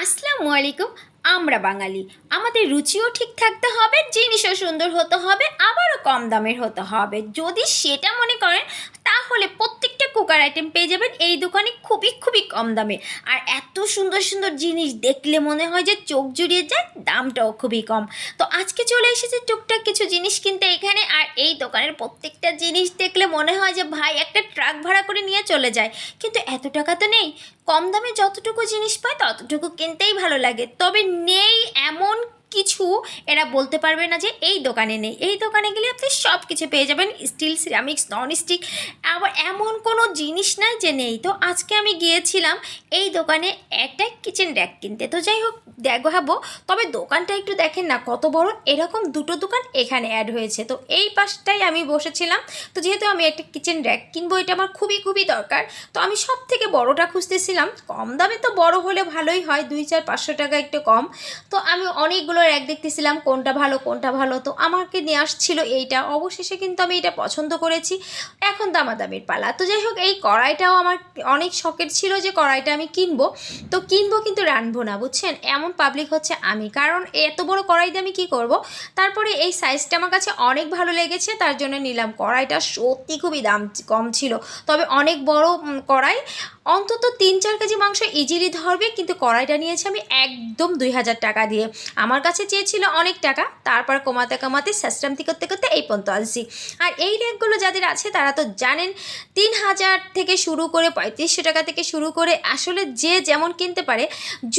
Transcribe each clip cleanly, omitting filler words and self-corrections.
আসসালামু আলাইকুম। আমরা বাঙালি, আমাদের রুচিও ঠিক থাকতে হবে, জিনিসও সুন্দর হতে হবে, আবারও কম দামের হতে হবে। যদি সেটা মনে করেন তাহলে প্রত্যেকটা কুকার আইটেম পেয়ে যাবেন এই দোকানে খুবই খুবই কম দামে। আর এত সুন্দর সুন্দর জিনিস দেখলে মনে হয় যে চোখ জুড়িয়ে যায়, দামটাও খুবই কম। তো আজকে চলে এসেছে টুকটাক কিছু জিনিস কিনতে এখানে। আর এই দোকানের প্রত্যেকটা জিনিস দেখলে মনে হয় যে ভাই একটা ট্রাক ভাড়া করে নিয়ে চলে যায়। কিন্তু এত টাকা তো নেই, কম দামে যতটুকু জিনিস পায় ততটুকু কিনতেই ভালো লাগে। তবে নেই এমন কিছু এরা বলতে পারবে না যে এই দোকানে নেই। এই দোকানে গেলে আপনি সব কিছু পেয়ে যাবেন, স্টিল, সিরামিক্স, নন স্টিক, আবার এমন কোনো জিনিস নাই যে নেই। তো আজকে আমি গিয়েছিলাম এই দোকানে একটা কিচেন র্যাক কিনতে। তো যাই হোক দেখাবো, তবে দোকানটা একটু দেখেন না কত বড়। এরকম দুটো দোকান এখানে অ্যাড হয়েছে, তো এই পাশটাই আমি বসেছিলাম। তো যেহেতু আমি একটা কিচেন র্যাক কিনবো, এটা আমার খুবই খুবই দরকার, তো আমি সব থেকে বড়টা খুঁজতেছিলাম। কম দামে তো বড় হলে ভালোই হয়, 200-500 টাকা একটু কম। তো আমি অনেকগুলো র্যাক দেখতেছিলাম কোনটা ভালো কোনটা ভালো, তো আমাকে নিয়ে আসছিল এইটা। অবশেষে কিন্তু আমি এটা পছন্দ করেছি। এখন দামাদামির পালা। তো যাই হোক এই কড়াইটাও আমার অনেক শখের ছিল যে কড়াইটা আমি কিনবো। তো কিনবো কিন্তু রানবো না, বুঝছেন, এমন পাবলিক হচ্ছে আমি। কারণ এত বড় কড়াই দিয়ে আমি কী করবো। তারপরে এই সাইজটা আমার কাছে অনেক ভালো লেগেছে, তার জন্য নিলাম। কড়াইটা সত্যি খুবই দাম কম ছিল, তবে অনেক বড় কড়াই, অন্তত 3-4 কেজি মাংস ইজিলি ধরবে। কিন্তু কড়াইটা নিয়েছি আমি একদম 2000 টাকা দিয়ে। আমার কাছে চেয়েছিল অনেক টাকা, তারপর কমাতে কমাতে স্যাস্ট্রামতি করতে করতে এই পর্যন্ত আসছি। আর এই র্যাকগুলো যাদের আছে তারা তো জানেন 3000 থেকে শুরু করে 3500 টাকা থেকে শুরু করে, আসলে যে যেমন কিনতে পারে।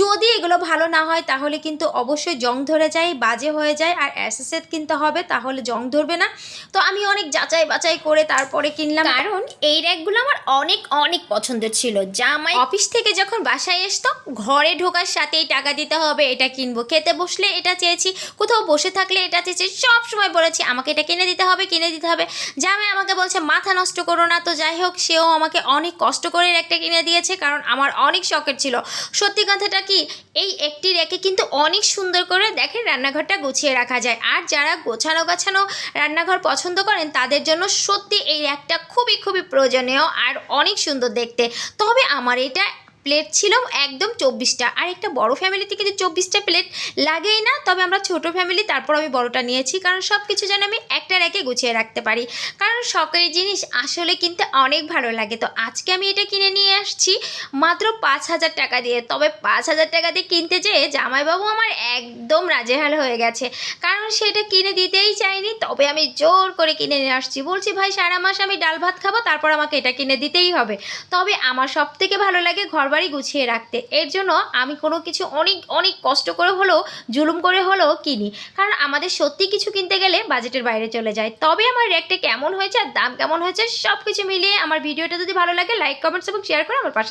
যদি এগুলো ভালো না হয় তাহলে কিন্তু অবশ্যই জং ধরে যায়, বাজে হয়ে যায়। আর অ্যাসেসেট কিনতে হবে, তাহলে জং ধরবে না। তো আমি অনেক যাচাই বাছাই করে তারপরে কিনলাম, কারণ এই র্যাকগুলো আমার অনেক অনেক পছন্দের ছিল। জামাই অফিস থেকে যখন বাসায় আসতো, ঘরে ঢোকার সাথেই টাকা দিতে হবে, এটা কিনবো। খেতে বসলে এটা চেয়েছি, কোথাও বসে থাকলে এটা চেয়েছি, সব সময় বলেছি আমাকে এটা কিনে দিতে হবে কিনে দিতে হবে। জামাই আমাকে বলছে মাথা নষ্ট করো না। তো যাই হোক সেও আমাকে অনেক কষ্ট করে একটা কিনে দিয়েছে, কারণ আমার অনেক শখের ছিল। সত্যি কথাটা কি, এই একটি র্যাকে কিন্তু অনেক সুন্দর করে দেখেন রান্নাঘরটা গুছিয়ে রাখা যায়। আর যারা গোছানো গাছানো রান্নাঘর পছন্দ করেন তাদের জন্য সত্যি এই র্যাকটা খুবই খুবই প্রয়োজনীয় আর অনেক সুন্দর দেখতে। তবে আমার এটা প্লেট ছিল একদম 24টা, আর একটা বড় ফ্যামিলিতে কিন্তু 24টা প্লেট লাগেই না। তবে আমরা ছোট ফ্যামিলি, তারপর আমি বড়টা নিয়েছি, কারণ সব কিছু যেন আমি একটা র্যাকে গুছিয়ে রাখতে পারি। কারণ শখের জিনিস আসলে কিনতে অনেক ভালো লাগে। তো আজকে আমি এটা কিনে নিয়ে আসছি মাত্র 5000 টাকা দিয়ে। তবে 5000 টাকা দিয়ে কিনতে যেয়ে জামাইবাবু আমার একদম রাজেহাল হয়ে গেছে, কারণ সেটা কিনে দিতেই চাইনি। তবে আমি জোর করে কিনে নিয়ে আসছি, বলছি ভাই সারা মাস আমি ডাল ভাত খাবো, তারপর আমাকে এটা কিনে দিতেই হবে। তবে আমার সব থেকে ভালো লাগে ঘরবাড়ি গুছিয়ে রাখতে, এর জন্য আমি কোনো কিছু অনেক অনেক কষ্ট করে হলেও, জুলুম করে হলেও কিনি। কারণ আমাদের সত্যি কিছু কিনতে গেলে বাজেটের বাইরে চলে যায়। তবে আমার রেটটা কেমন হয়েছে আর দাম কেমন হয়েছে সব কিছু মিলিয়ে আমার ভিডিওটা যদি ভালো লাগে লাইক কমেন্টস এবং শেয়ার করে আমার পাশে